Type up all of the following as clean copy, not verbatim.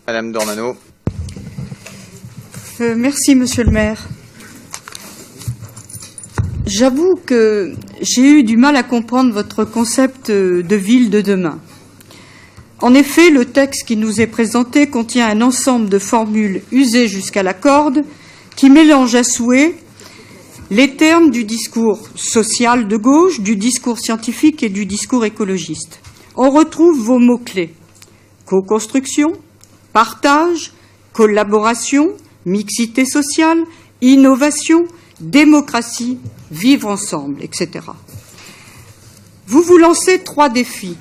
Madame Dornano. Merci, Monsieur le maire. J'avoue que j'ai eu du mal à comprendre votre concept de ville de demain. En effet, le texte qui nous est présenté contient un ensemble de formules usées jusqu'à la corde qui mélangent à souhait les termes du discours social de gauche, du discours scientifique et du discours écologiste. On retrouve vos mots-clés: co-construction, partage, collaboration, mixité sociale, innovation, démocratie, vivre ensemble, etc. Vous vous lancez 3 défis,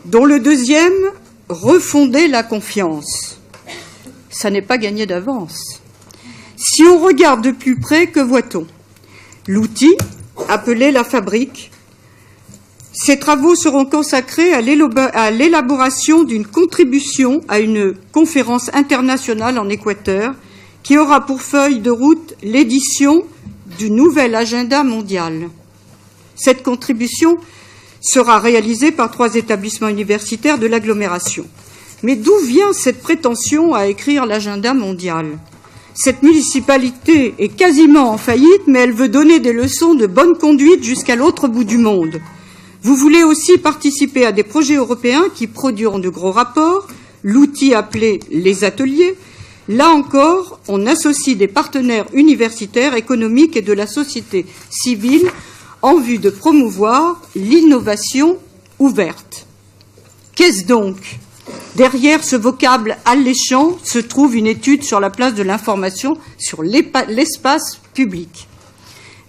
dont le deuxième, refonder la confiance. Ça n'est pas gagné d'avance. Si on regarde de plus près, que voit-on? L'outil, appelé la fabrique. Ces travaux seront consacrés à l'élaboration d'une contribution à une conférence internationale en Équateur qui aura pour feuille de route l'édition du nouvel agenda mondial. Cette contribution sera réalisée par 3 établissements universitaires de l'agglomération. Mais d'où vient cette prétention à écrire l'agenda mondial? Cette municipalité est quasiment en faillite, mais elle veut donner des leçons de bonne conduite jusqu'à l'autre bout du monde. Vous voulez aussi participer à des projets européens qui produiront de gros rapports, l'outil appelé les ateliers. Là encore, on associe des partenaires universitaires, économiques et de la société civile en vue de promouvoir l'innovation ouverte. Qu'est-ce donc? Derrière ce vocable alléchant se trouve une étude sur la place de l'information sur l'espace public.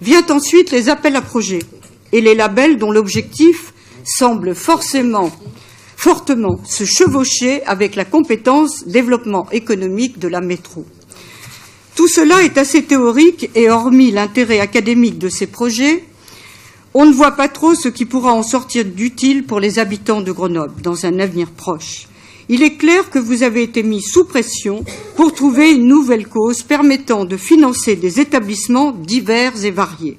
Vient ensuite les appels à projets et les labels dont l'objectif semble fortement se chevaucher avec la compétence développement économique de la métro. Tout cela est assez théorique et hormis l'intérêt académique de ces projets, on ne voit pas trop ce qui pourra en sortir d'utile pour les habitants de Grenoble dans un avenir proche. Il est clair que vous avez été mis sous pression pour trouver une nouvelle cause permettant de financer des établissements divers et variés.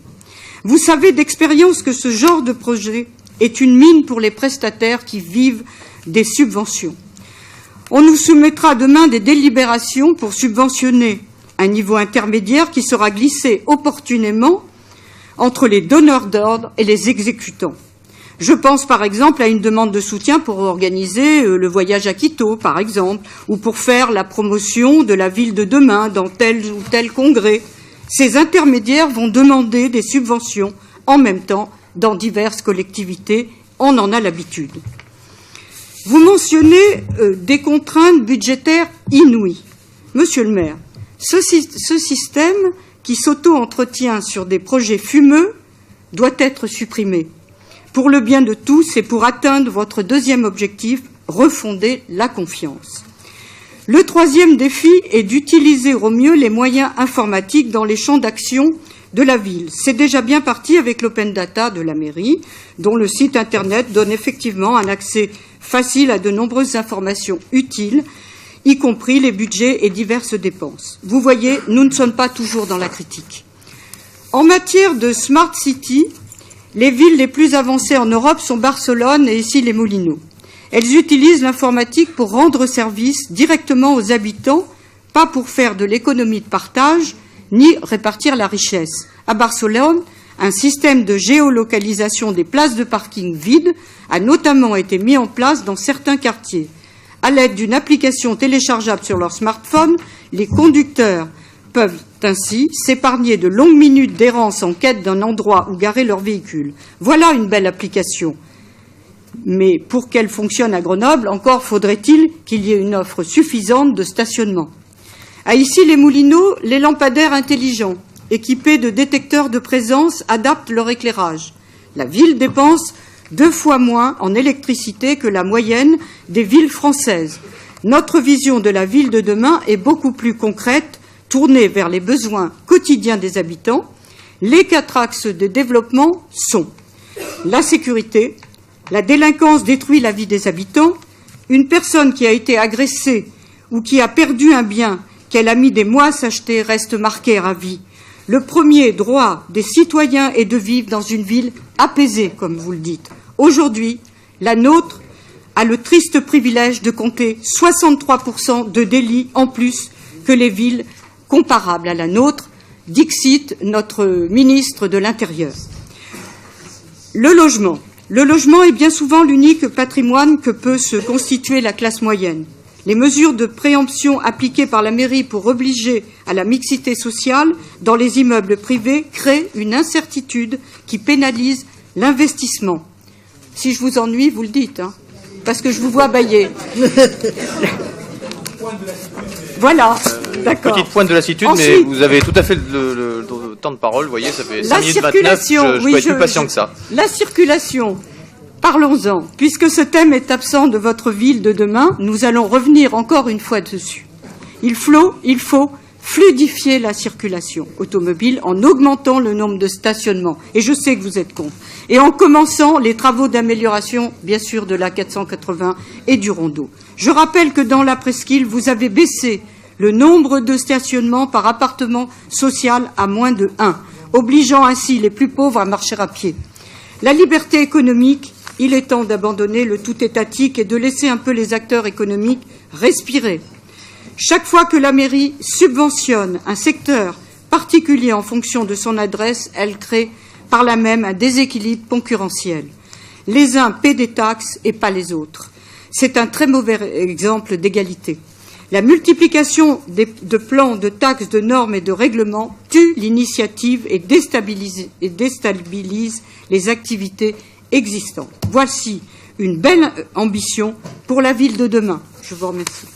Vous savez d'expérience que ce genre de projet est une mine pour les prestataires qui vivent des subventions. On nous soumettra demain des délibérations pour subventionner un niveau intermédiaire qui sera glissé opportunément entre les donneurs d'ordre et les exécutants. Je pense par exemple à une demande de soutien pour organiser le voyage à Quito, par exemple, ou pour faire la promotion de la ville de demain dans tel ou tel congrès. Ces intermédiaires vont demander des subventions en même temps dans diverses collectivités. On en a l'habitude. Vous mentionnez des contraintes budgétaires inouïes. Monsieur le maire, ce système qui s'auto-entretient sur des projets fumeux doit être supprimé. Pour le bien de tous et pour atteindre votre deuxième objectif, refonder la confiance. Le troisième défi est d'utiliser au mieux les moyens informatiques dans les champs d'action de la ville. C'est déjà bien parti avec l'open data de la mairie, dont le site Internet donne effectivement un accès facile à de nombreuses informations utiles, y compris les budgets et diverses dépenses. Vous voyez, nous ne sommes pas toujours dans la critique. En matière de Smart City, les villes les plus avancées en Europe sont Barcelone et ici les Moulineaux. Elles utilisent l'informatique pour rendre service directement aux habitants, pas pour faire de l'économie de partage, ni répartir la richesse. À Barcelone, un système de géolocalisation des places de parking vides a notamment été mis en place dans certains quartiers. À l'aide d'une application téléchargeable sur leur smartphone, les conducteurs peuvent ainsi s'épargner de longues minutes d'errance en quête d'un endroit où garer leur véhicule. Voilà une belle application. Mais pour qu'elle fonctionne à Grenoble, encore faudrait-il qu'il y ait une offre suffisante de stationnement. À Issy-les-Moulineaux, les lampadaires intelligents, équipés de détecteurs de présence, adaptent leur éclairage. La ville dépense 2 fois moins en électricité que la moyenne des villes françaises. Notre vision de la ville de demain est beaucoup plus concrète, tournée vers les besoins quotidiens des habitants. Les 4 axes de développement sont la sécurité, la délinquance détruit la vie des habitants, une personne qui a été agressée ou qui a perdu un bien qu'elle a mis des mois à s'acheter reste marquée à vie. Le premier droit des citoyens est de vivre dans une ville apaisée, comme vous le dites. Aujourd'hui, la nôtre a le triste privilège de compter 63% de délits en plus que les villes comparables à la nôtre, dixit notre ministre de l'Intérieur. Le logement est bien souvent l'unique patrimoine que peut se constituer la classe moyenne. Les mesures de préemption appliquées par la mairie pour obliger à la mixité sociale dans les immeubles privés créent une incertitude qui pénalise l'investissement. Si je vous ennuie, vous le dites, hein, parce que je vous vois bâiller. Voilà, d'accord. Petite pointe de lassitude, mais vous avez tout à fait le temps de parole. Vous voyez, ça fait 5 minutes 29, je peux être plus patient que ça. La circulation, parlons-en. Puisque ce thème est absent de votre ville de demain, nous allons revenir encore une fois dessus. Il faut fluidifier la circulation automobile en augmentant le nombre de stationnements. Et je sais que vous êtes contre. Et en commençant les travaux d'amélioration, bien sûr, de la 480 et du Rondeau. Je rappelle que dans la presqu'île, vous avez baissé le nombre de stationnements par appartement social à moins de 1, obligeant ainsi les plus pauvres à marcher à pied. La liberté économique, il est temps d'abandonner le tout étatique et de laisser un peu les acteurs économiques respirer. Chaque fois que la mairie subventionne un secteur particulier en fonction de son adresse, elle crée par là même un déséquilibre concurrentiel. Les uns paient des taxes et pas les autres. C'est un très mauvais exemple d'égalité. La multiplication de plans, de taxes, de normes et de règlements tue l'initiative et déstabilise les activités existantes. Voici une belle ambition pour la ville de demain. Je vous remercie.